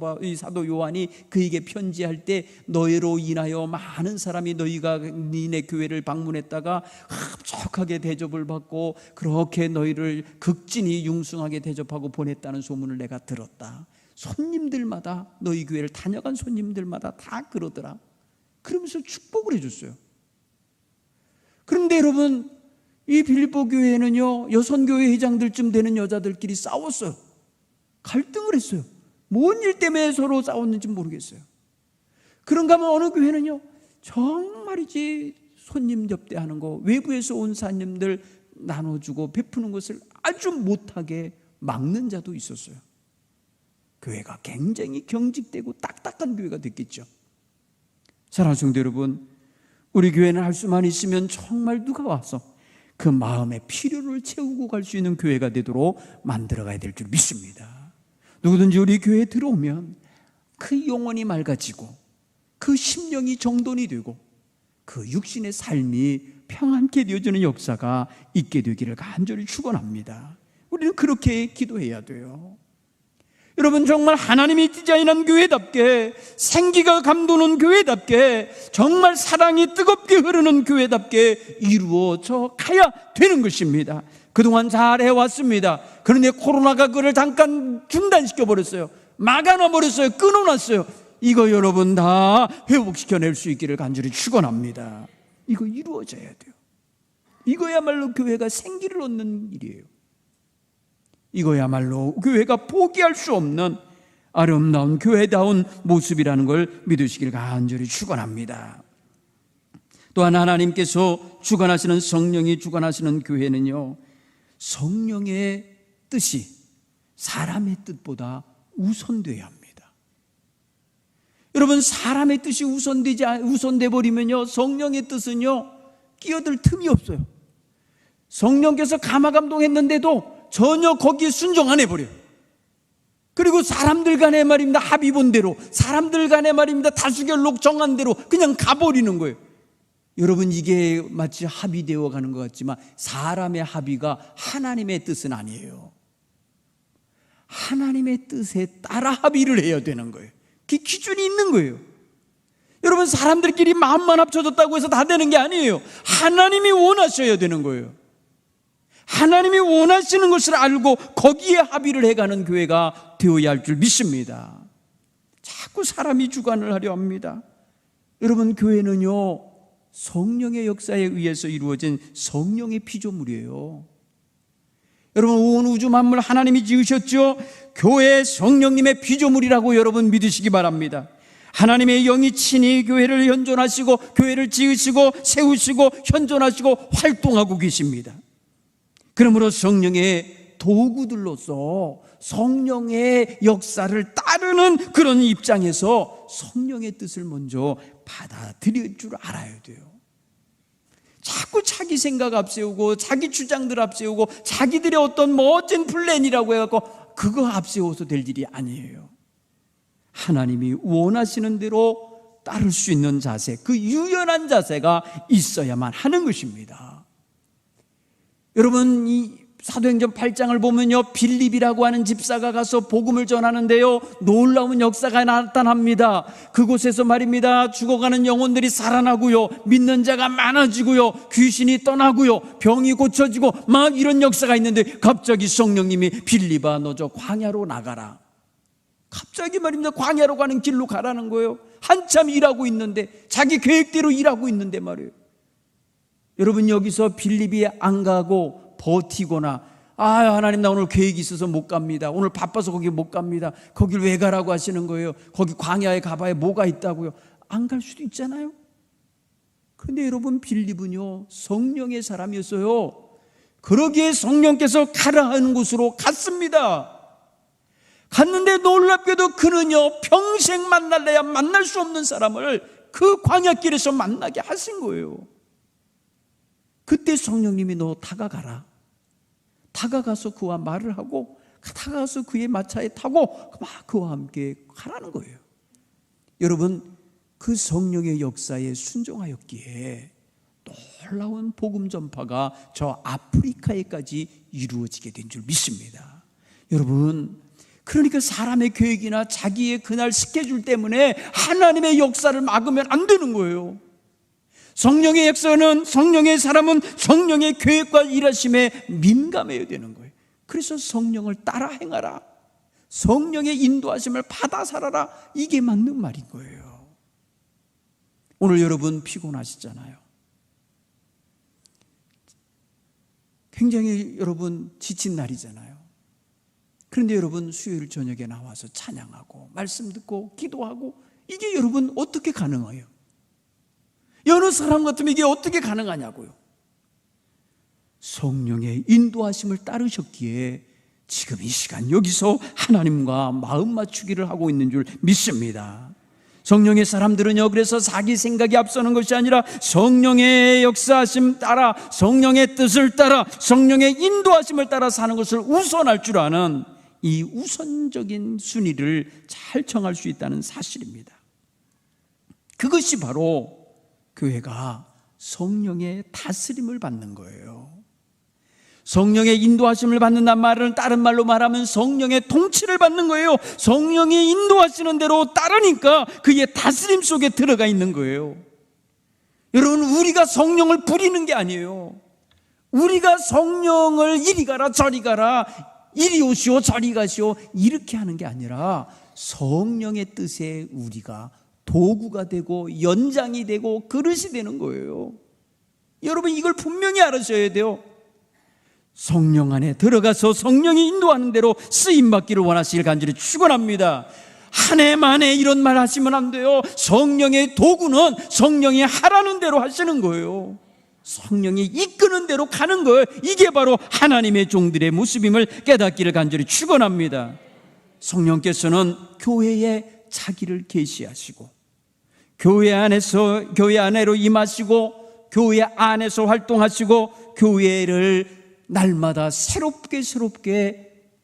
요한이 그에게 편지할 때, 너희로 인하여 많은 사람이 너희가 니네 교회를 방문했다가 흡족하게 대접을 받고 그렇게 너희를 극진히 융숭하게 대접하고 보냈다는 소문을 내가 들었다. 손님들마다, 너희 교회를 다녀간 손님들마다 다 그러더라. 그러면서 축복을 해줬어요. 그런데 여러분, 이 빌립보 교회는요, 여선교회 회장들쯤 되는 여자들끼리 싸웠어요. 갈등을 했어요. 뭔 일 때문에 서로 싸웠는지 모르겠어요. 그런가 하면 어느 교회는요, 정말이지 손님 접대하는 거, 외부에서 온 사님들 나눠주고 베푸는 것을 아주 못하게 막는 자도 있었어요. 교회가 굉장히 경직되고 딱딱한 교회가 됐겠죠. 사랑하는 성도 여러분, 우리 교회는 할 수만 있으면 정말 누가 와서 그 마음의 필요를 채우고 갈 수 있는 교회가 되도록 만들어가야 될 줄 믿습니다. 누구든지 우리 교회에 들어오면 그 영혼이 맑아지고 그 심령이 정돈이 되고 그 육신의 삶이 평안케 되어지는 역사가 있게 되기를 간절히 축원합니다. 우리는 그렇게 기도해야 돼요. 여러분, 정말 하나님이 디자인한 교회답게, 생기가 감도는 교회답게, 정말 사랑이 뜨겁게 흐르는 교회답게 이루어져 가야 되는 것입니다. 그동안 잘 해왔습니다. 그런데 코로나가 그를 잠깐 중단시켜 버렸어요. 막아놔 버렸어요. 끊어놨어요. 이거 여러분 다 회복시켜낼 수 있기를 간절히 축원합니다. 이거 이루어져야 돼요. 이거야말로 교회가 생기를 얻는 일이에요. 이거야말로 교회가 포기할 수 없는 아름다운 교회다운 모습이라는 걸 믿으시길 간절히 축원합니다. 또한 하나님께서 주관하시는, 성령이 주관하시는 교회는요, 성령의 뜻이 사람의 뜻보다 우선돼야 합니다. 여러분, 사람의 뜻이 우선돼 버리면요, 성령의 뜻은요 끼어들 틈이 없어요. 성령께서 감화감동했는데도 전혀 거기에 순종 안 해버려요. 그리고 사람들 간에 말입니다, 합의 본 대로, 사람들 간에 말입니다, 다수결로 정한 대로 그냥 가버리는 거예요. 여러분, 이게 마치 합의되어 가는 것 같지만 사람의 합의가 하나님의 뜻은 아니에요. 하나님의 뜻에 따라 합의를 해야 되는 거예요. 그 기준이 있는 거예요. 여러분, 사람들끼리 마음만 합쳐졌다고 해서 다 되는 게 아니에요. 하나님이 원하셔야 되는 거예요. 하나님이 원하시는 것을 알고 거기에 합의를 해가는 교회가 되어야 할 줄 믿습니다. 자꾸 사람이 주관을 하려 합니다. 여러분, 교회는요 성령의 역사에 의해서 이루어진 성령의 피조물이에요. 여러분, 온 우주 만물 하나님이 지으셨죠. 교회 성령님의 피조물이라고 여러분 믿으시기 바랍니다. 하나님의 영이 친히 교회를 현존하시고 교회를 지으시고 세우시고 현존하시고 활동하고 계십니다. 그러므로 성령의 도구들로서 성령의 역사를 따르는 그런 입장에서 성령의 뜻을 먼저 받아들일 줄 알아야 돼요. 자꾸 자기 생각 앞세우고 자기 주장들 앞세우고 자기들의 어떤 멋진 플랜이라고 해갖고 그거 앞세워서 될 일이 아니에요. 하나님이 원하시는 대로 따를 수 있는 자세, 그 유연한 자세가 있어야만 하는 것입니다. 여러분, 이 사도행전 8장을 보면요, 빌립이라고 하는 집사가 가서 복음을 전하는데요, 놀라운 역사가 나타납니다. 그곳에서 말입니다, 죽어가는 영혼들이 살아나고요, 믿는 자가 많아지고요, 귀신이 떠나고요, 병이 고쳐지고 막 이런 역사가 있는데 갑자기 성령님이 빌립아, 너 저 광야로 나가라. 갑자기 말입니다, 광야로 가는 길로 가라는 거예요. 한참 일하고 있는데, 자기 계획대로 일하고 있는데 말이에요. 여러분, 여기서 빌립이 안 가고 버티거나, 하나님 나 오늘 계획이 있어서 못 갑니다, 오늘 바빠서 거기 못 갑니다, 거길 왜 가라고 하시는 거예요, 거기 광야에 가봐야 뭐가 있다고요, 안 갈 수도 있잖아요. 그런데 여러분, 빌립은요 성령의 사람이었어요. 그러기에 성령께서 가라 하는 곳으로 갔습니다. 갔는데 놀랍게도 그는요 평생 만날래야 만날 수 없는 사람을 그 광야길에서 만나게 하신 거예요. 그때 성령님이 너 다가가라. 다가가서 그와 말을 하고, 다가가서 그의 마차에 타고 막 그와 함께 가라는 거예요. 여러분, 그 성령의 역사에 순종하였기에 놀라운 복음 전파가 저 아프리카에까지 이루어지게 된 줄 믿습니다. 여러분, 그러니까 사람의 계획이나 자기의 그날 스케줄 때문에 하나님의 역사를 막으면 안 되는 거예요. 성령의 역사는, 성령의 사람은 성령의 계획과 일하심에 민감해야 되는 거예요. 그래서 성령을 따라 행하라, 성령의 인도하심을 받아 살아라, 이게 맞는 말인 거예요. 오늘 여러분 피곤하시잖아요. 굉장히 여러분 지친 날이잖아요. 그런데 여러분 수요일 저녁에 나와서 찬양하고 말씀 듣고 기도하고, 이게 여러분 어떻게 가능해요? 여러 사람 같으면 이게 어떻게 가능하냐고요. 성령의 인도하심을 따르셨기에 지금 이 시간 여기서 하나님과 마음 맞추기를 하고 있는 줄 믿습니다. 성령의 사람들은요, 그래서 자기 생각이 앞서는 것이 아니라 성령의 역사하심 따라, 성령의 뜻을 따라, 성령의 인도하심을 따라 사는 것을 우선할 줄 아는 이 우선적인 순위를 잘 정할 수 있다는 사실입니다. 그것이 바로 교회가 성령의 다스림을 받는 거예요. 성령의 인도하심을 받는다는 말은 다른 말로 말하면 성령의 통치를 받는 거예요. 성령이 인도하시는 대로 따르니까 그의 다스림 속에 들어가 있는 거예요. 여러분, 우리가 성령을 부리는 게 아니에요. 우리가 성령을 이리 가라 저리 가라, 이리 오시오 저리 가시오 이렇게 하는 게 아니라 성령의 뜻에 우리가 도구가 되고 연장이 되고 그릇이 되는 거예요. 여러분, 이걸 분명히 알으셔야 돼요. 성령 안에 들어가서 성령이 인도하는 대로 쓰임받기를 원하시길 간절히 축원합니다. 한 해 만에 이런 말 하시면 안 돼요. 성령의 도구는 성령이 하라는 대로 하시는 거예요. 성령이 이끄는 대로 가는 거예요. 이게 바로 하나님의 종들의 모습임을 깨닫기를 간절히 축원합니다. 성령께서는 교회에 자기를 계시하시고 교회 안으로 임하시고 교회 안에서 활동하시고 교회를 날마다 새롭게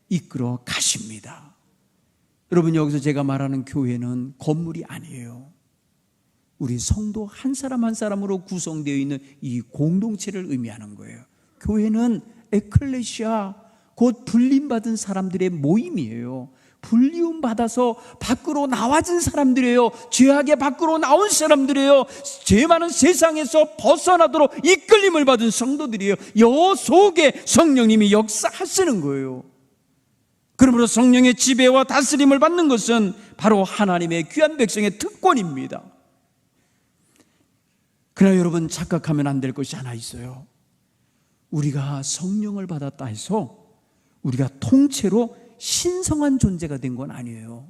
이끌어 가십니다. 여러분, 여기서 제가 말하는 교회는 건물이 아니에요. 우리 성도 한 사람 한 사람으로 구성되어 있는 이 공동체를 의미하는 거예요. 교회는 에클레시아, 곧 불림받은 사람들의 모임이에요. 불리움 받아서 밖으로 나와진 사람들이에요. 죄악의 밖으로 나온 사람들이에요. 죄 많은 세상에서 벗어나도록 이끌림을 받은 성도들이에요. 여 속에 성령님이 역사하시는 거예요. 그러므로 성령의 지배와 다스림을 받는 것은 바로 하나님의 귀한 백성의 특권입니다. 그러나 여러분, 착각하면 안 될 것이 하나 있어요. 우리가 성령을 받았다 해서 우리가 통째로 신성한 존재가 된 건 아니에요.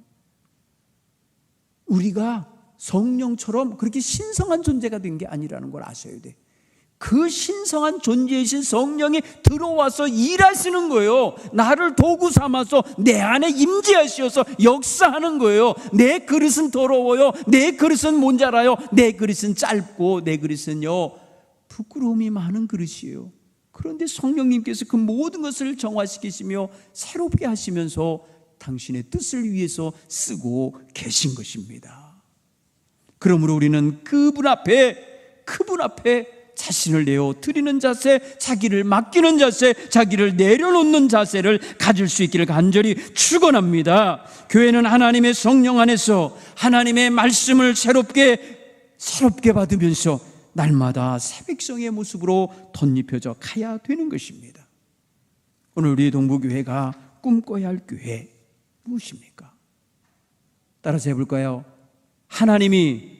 우리가 성령처럼 그렇게 신성한 존재가 된 게 아니라는 걸 아셔야 돼. 그 신성한 존재이신 성령이 들어와서 일하시는 거예요. 나를 도구 삼아서 내 안에 임재하시어서 역사하는 거예요. 내 그릇은 더러워요. 내 그릇은 모자라요. 내 그릇은 짧고 내 그릇은요 부끄러움이 많은 그릇이에요. 그런데 성령님께서 그 모든 것을 정화시키시며 새롭게 하시면서 당신의 뜻을 위해서 쓰고 계신 것입니다. 그러므로 우리는 그분 앞에 자신을 내어 드리는 자세, 자기를 맡기는 자세, 자기를 내려놓는 자세를 가질 수 있기를 간절히 축원합니다. 교회는 하나님의 성령 안에서 하나님의 말씀을 새롭게 받으면서 날마다 새 백성의 모습으로 덧입혀져 가야 되는 것입니다. 오늘 우리 동부교회가 꿈꿔야 할 교회 무엇입니까? 따라서 해볼까요? 하나님이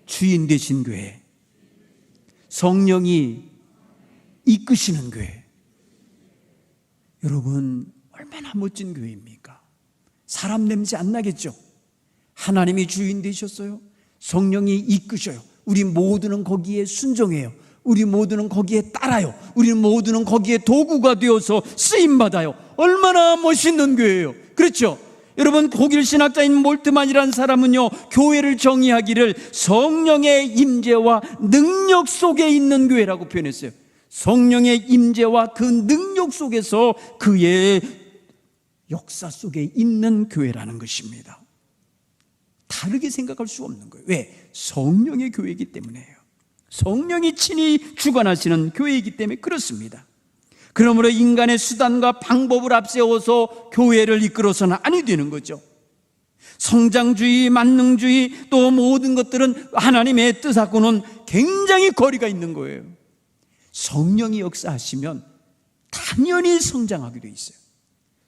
주인 되신 교회, 성령이 이끄시는 교회. 여러분, 얼마나 멋진 교회입니까? 사람 냄새 안 나겠죠? 하나님이 주인 되셨어요. 성령이 이끄셔요. 우리 모두는 거기에 순종해요. 우리 모두는 거기에 따라요. 우리 모두는 거기에 도구가 되어서 쓰임받아요. 얼마나 멋있는 교회예요. 그렇죠? 여러분, 독일 신학자인 몰트만이라는 사람은요, 교회를 정의하기를 성령의 임재와 능력 속에 있는 교회라고 표현했어요. 성령의 임재와 그 능력 속에서 그의 역사 속에 있는 교회라는 것입니다. 다르게 생각할 수 없는 거예요. 왜? 성령의 교회이기 때문에요. 성령이 친히 주관하시는 교회이기 때문에 그렇습니다. 그러므로 인간의 수단과 방법을 앞세워서 교회를 이끌어서는 아니 되는 거죠. 성장주의, 만능주의, 또 모든 것들은 하나님의 뜻하고는 굉장히 거리가 있는 거예요. 성령이 역사하시면 당연히 성장하게 돼 있어요.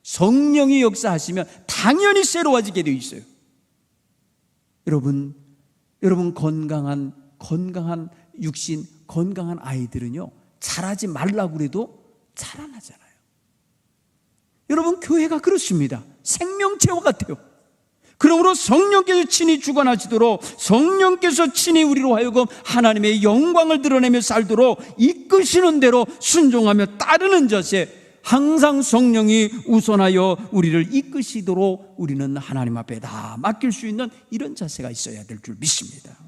성령이 역사하시면 당연히 새로워지게 돼 있어요. 여러분 건강한 육신, 건강한 아이들은요, 자라지 말라고 그래도 자라나잖아요. 여러분, 교회가 그렇습니다. 생명체와 같아요. 그러므로 성령께서 친히 주관하시도록, 성령께서 친히 우리로 하여금 하나님의 영광을 드러내며 살도록 이끄시는 대로 순종하며 따르는 자세, 항상 성령이 우선하여 우리를 이끄시도록 우리는 하나님 앞에 다 맡길 수 있는 이런 자세가 있어야 될 줄 믿습니다.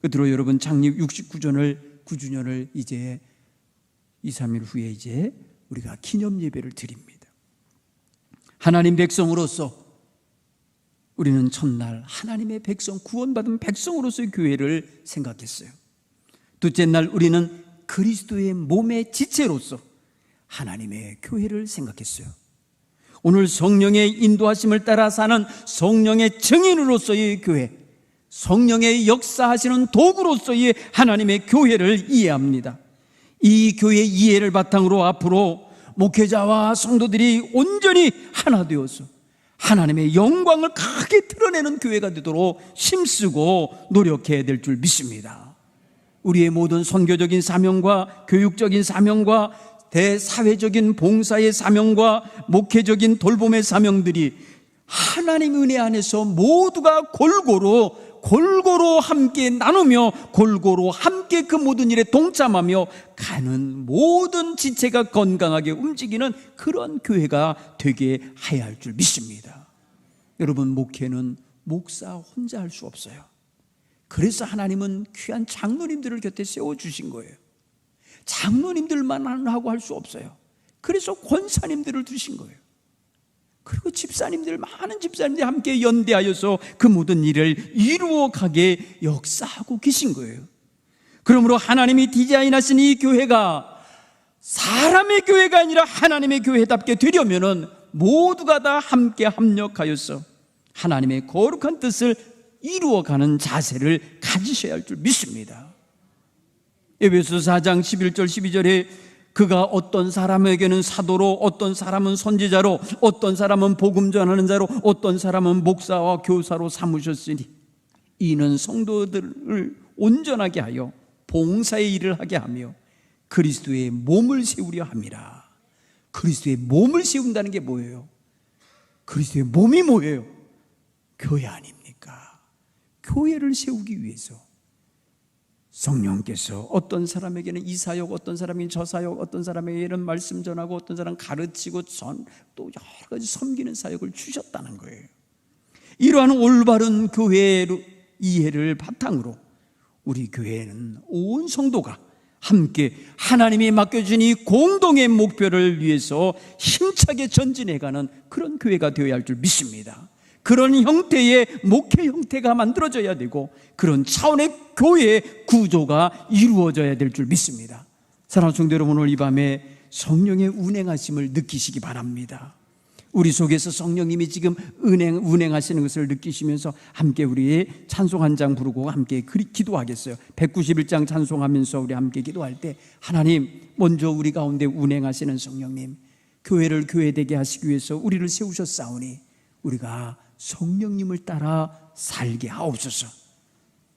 끝으로 여러분, 창립 69주년을 이제 2, 3일 후에 이제 우리가 기념 예배를 드립니다. 하나님 백성으로서 우리는 첫날 하나님의 백성, 구원받은 백성으로서의 교회를 생각했어요. 둘째 날 우리는 그리스도의 몸의 지체로서 하나님의 교회를 생각했어요. 오늘 성령의 인도하심을 따라 사는 성령의 증인으로서의 교회, 성령의 역사하시는 도구로서의 하나님의 교회를 이해합니다. 이 교회의 이해를 바탕으로 앞으로 목회자와 성도들이 온전히 하나 되어서 하나님의 영광을 크게 드러내는 교회가 되도록 힘쓰고 노력해야 될 줄 믿습니다. 우리의 모든 선교적인 사명과 교육적인 사명과 대사회적인 봉사의 사명과 목회적인 돌봄의 사명들이 하나님 은혜 안에서 모두가 골고루 함께 나누며 골고루 함께 그 모든 일에 동참하며 가는 모든 지체가 건강하게 움직이는 그런 교회가 되게 해야 할 줄 믿습니다. 여러분, 목회는 목사 혼자 할 수 없어요. 그래서 하나님은 귀한 장로님들을 곁에 세워주신 거예요. 장로님들만 하고 할 수 없어요. 그래서 권사님들을 두신 거예요. 그리고 많은 집사님들이 함께 연대하여서 그 모든 일을 이루어가게 역사하고 계신 거예요. 그러므로 하나님이 디자인하신 이 교회가 사람의 교회가 아니라 하나님의 교회답게 되려면은 모두가 다 함께 합력하여서 하나님의 거룩한 뜻을 이루어가는 자세를 가지셔야 할 줄 믿습니다. 에베소서 4장 11절 12절에 그가 어떤 사람에게는 사도로, 어떤 사람은 선지자로, 어떤 사람은 복음 전하는 자로, 어떤 사람은 목사와 교사로 삼으셨으니 이는 성도들을 온전하게 하여 봉사의 일을 하게 하며 그리스도의 몸을 세우려 함이라. 그리스도의 몸을 세운다는 게 뭐예요? 그리스도의 몸이 뭐예요? 교회 아닙니까? 교회를 세우기 위해서 성령께서 어떤 사람에게는 이 사역, 어떤 사람에게는 저 사역, 어떤 사람에게는 말씀 전하고 어떤 사람 가르치고 또 여러 가지 섬기는 사역을 주셨다는 거예요. 이러한 올바른 교회 이해를 바탕으로 우리 교회는 온 성도가 함께 하나님이 맡겨준 이 공동의 목표를 위해서 힘차게 전진해가는 그런 교회가 되어야 할 줄 믿습니다. 그런 형태의 목회 형태가 만들어져야 되고 그런 차원의 교회 구조가 이루어져야 될 줄 믿습니다. 사랑하는 성도 여러분, 오늘 이 밤에 성령의 운행하심을 느끼시기 바랍니다. 우리 속에서 성령님이 지금 운행하시는 것을 느끼시면서 함께 우리 찬송 한 장 부르고 함께 기도하겠어요. 191장 찬송하면서 우리 함께 기도할 때 하나님, 먼저 우리 가운데 운행하시는 성령님, 교회를 교회되게 하시기 위해서 우리를 세우셨사오니 우리가 성령님을 따라 살게 하옵소서.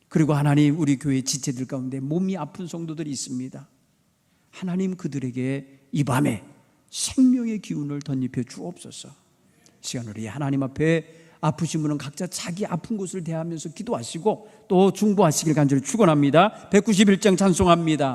그리고 하나님, 우리 교회 지체들 가운데 몸이 아픈 성도들이 있습니다. 하나님, 그들에게 이 밤에 생명의 기운을 덧입혀 주옵소서. 시간을 위해 하나님 앞에 아프신 분은 각자 자기 아픈 곳을 대하면서 기도하시고 또 중보하시길 간절히 축원합니다. 191장 찬송합니다.